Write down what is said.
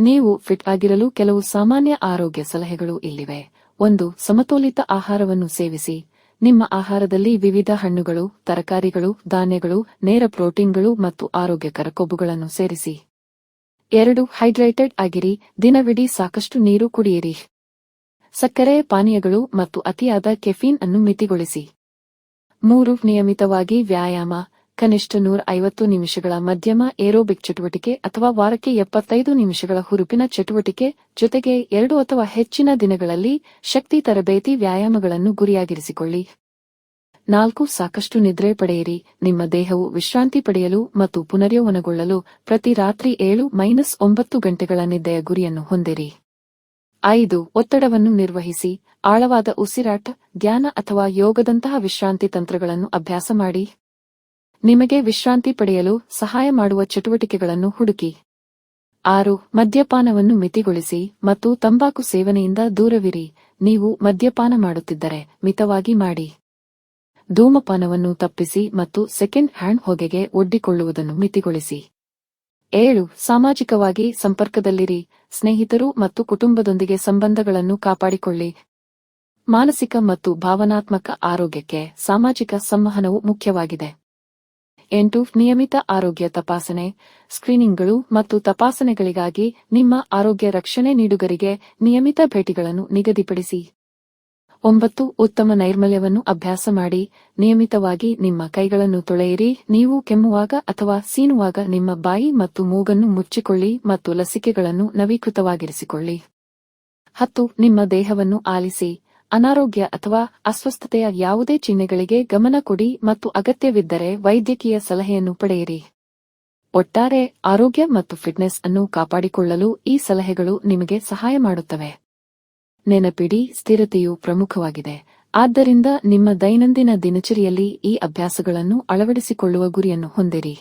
ನೀವು ಫಿಟ್ ಆಗಿರಲು ಕೆಲವು ಸಾಮಾನ್ಯ ಆರೋಗ್ಯ ಸಲಹೆಗಳು ಇಲ್ಲಿವೆ. 1. ಸಮತೋಲಿತ ಆಹಾರವನ್ನು ಸೇವಿಸಿ. ನಿಮ್ಮ ಆಹಾರದಲ್ಲಿ ವಿವಿಧ ಹಣ್ಣುಗಳು, ತರಕಾರಿಗಳು, ಧಾನ್ಯಗಳು, ನೇರ ಪ್ರೋಟೀನ್ಗಳು ಮತ್ತು ಆರೋಗ್ಯಕರ ಕೊಬ್ಬುಗಳನ್ನು ಸೇರಿಸಿ. 2. ಹೈಡ್ರೇಟೆಡ್ ಆಗಿರಿ. ದಿನವಿಡೀ ಸಾಕಷ್ಟು ನೀರು ಕುಡಿಯಿರಿ. ಸಕ್ಕರೆ ಪಾನೀಯಗಳು ಮತ್ತು ಅತಿಯಾದ ಕೆಫೀನ್ ಅನ್ನು ಮಿತಿಗೊಳಿಸಿ. 3. ನಿಯಮಿತವಾಗಿ ವ್ಯಾಯಾಮ. ಕನಿಷ್ಠ 150 ನಿಮಿಷಗಳ ಮಧ್ಯಮ ಏರೋಬಿಕ್ ಚಟುವಟಿಕೆ ಅಥವಾ ವಾರಕ್ಕೆ 75 ನಿಮಿಷಗಳ ಹುರುಪಿನ ಚಟುವಟಿಕೆ ಜೊತೆಗೆ 2 ಅಥವಾ ಹೆಚ್ಚಿನ ದಿನಗಳಲ್ಲಿ ಶಕ್ತಿ ತರಬೇತಿ ವ್ಯಾಯಾಮಗಳನ್ನು ಗುರಿಯಾಗಿರಿಸಿಕೊಳ್ಳಿ. 4. ಸಾಕಷ್ಟು ನಿದ್ರೆ ಪಡೆಯಿರಿ. ನಿಮ್ಮ ದೇಹವು ವಿಶ್ರಾಂತಿ ಪಡೆಯಲು ಮತ್ತು ಪುನರ್ಯೌವನಗೊಳ್ಳಲು ಪ್ರತಿ ರಾತ್ರಿ 7-9 ಗಂಟೆಗಳ ನಿದ್ದೆಯ ಗುರಿಯನ್ನು ಹೊಂದಿರಿ. 5. ಒತ್ತಡವನ್ನು ನಿರ್ವಹಿಸಿ. ಆಳವಾದ ಉಸಿರಾಟ, ಧ್ಯಾನ ಅಥವಾ ಯೋಗದಂತಹ ವಿಶ್ರಾಂತಿ ತಂತ್ರಗಳನ್ನು ಅಭ್ಯಾಸ ಮಾಡಿ. ನಿಮಗೆ ವಿಶ್ರಾಂತಿ ಪಡೆಯಲು ಸಹಾಯ ಮಾಡುವ ಚಟುವಟಿಕೆಗಳನ್ನು ಹುಡುಕಿ. 6. ಮದ್ಯಪಾನವನ್ನು ಮಿತಿಗೊಳಿಸಿ ಮತ್ತು ತಂಬಾಕು ಸೇವನೆಯಿಂದ ದೂರವಿರಿ. ನೀವು ಮದ್ಯಪಾನ ಮಾಡುತ್ತಿದ್ದರೆ ಮಿತವಾಗಿ ಮಾಡಿ. ಧೂಮಪಾನವನ್ನು ತಪ್ಪಿಸಿ ಮತ್ತು ಸೆಕೆಂಡ್ ಹ್ಯಾಂಡ್ ಹೊಗೆಗೆ ಒಡ್ಡಿಕೊಳ್ಳುವುದನ್ನು ಮಿತಿಗೊಳಿಸಿ. 7. ಸಾಮಾಜಿಕವಾಗಿ ಸಂಪರ್ಕದಲ್ಲಿರಿ. ಸ್ನೇಹಿತರು ಮತ್ತು ಕುಟುಂಬದೊಂದಿಗೆ ಸಂಬಂಧಗಳನ್ನು ಕಾಪಾಡಿಕೊಳ್ಳಿ. ಮಾನಸಿಕ ಮತ್ತು ಭಾವನಾತ್ಮಕ ಆರೋಗ್ಯಕ್ಕೆ ಸಾಮಾಜಿಕ ಸಂವಹನವು ಮುಖ್ಯವಾಗಿದೆ. 8. ನಿಯಮಿತ ಆರೋಗ್ಯ ತಪಾಸಣೆ. ಸ್ಕ್ರೀನಿಂಗ್ಗಳು ಮತ್ತು ತಪಾಸಣೆಗಳಿಗಾಗಿ ನಿಮ್ಮ ಆರೋಗ್ಯ ರಕ್ಷಣೆ ನೀಡುಗರಿಗೆ ನಿಯಮಿತ ಭೇಟಿಗಳನ್ನು ನಿಗದಿಪಡಿಸಿ. 9. ಉತ್ತಮ ನೈರ್ಮಲ್ಯವನ್ನು ಅಭ್ಯಾಸ ಮಾಡಿ. ನಿಯಮಿತವಾಗಿ ನಿಮ್ಮ ಕೈಗಳನ್ನು ತೊಳೆಯಿರಿ. ನೀವು ಕೆಮ್ಮುವಾಗ ಅಥವಾ ಸೀನುವಾಗ ನಿಮ್ಮ ಬಾಯಿ ಮತ್ತು ಮೂಗನ್ನು ಮುಚ್ಚಿಕೊಳ್ಳಿ ಮತ್ತು ಲಸಿಕೆಗಳನ್ನು ನವೀಕೃತವಾಗಿರಿಸಿಕೊಳ್ಳಿ. 10. ನಿಮ್ಮ ದೇಹವನ್ನು ಆಲಿಸಿ. ಅನಾರೋಗ್ಯ ಅಥವಾ ಅಸ್ವಸ್ಥತೆಯ ಯಾವುದೇ ಚಿಹ್ನೆಗಳಿಗೆ ಗಮನ ಕೊಡಿ ಮತ್ತು ಅಗತ್ಯವಿದ್ದರೆ ವೈದ್ಯಕೀಯ ಸಲಹೆಯನ್ನು ಪಡೆಯಿರಿ. ಒಟ್ಟಾರೆ ಆರೋಗ್ಯ ಮತ್ತು ಫಿಟ್ನೆಸ್ ಅನ್ನು ಕಾಪಾಡಿಕೊಳ್ಳಲು ಈ ಸಲಹೆಗಳು ನಿಮಗೆ ಸಹಾಯ ಮಾಡುತ್ತವೆ. ನೆನಪಿಡಿ, ಸ್ಥಿರತೆಯು ಪ್ರಮುಖವಾಗಿದೆ. ಆದ್ದರಿಂದ ನಿಮ್ಮ ದೈನಂದಿನ ದಿನಚರಿಯಲ್ಲಿ ಈ ಅಭ್ಯಾಸಗಳನ್ನು ಅಳವಡಿಸಿಕೊಳ್ಳುವ ಗುರಿಯನ್ನು ಹೊಂದಿರಿ.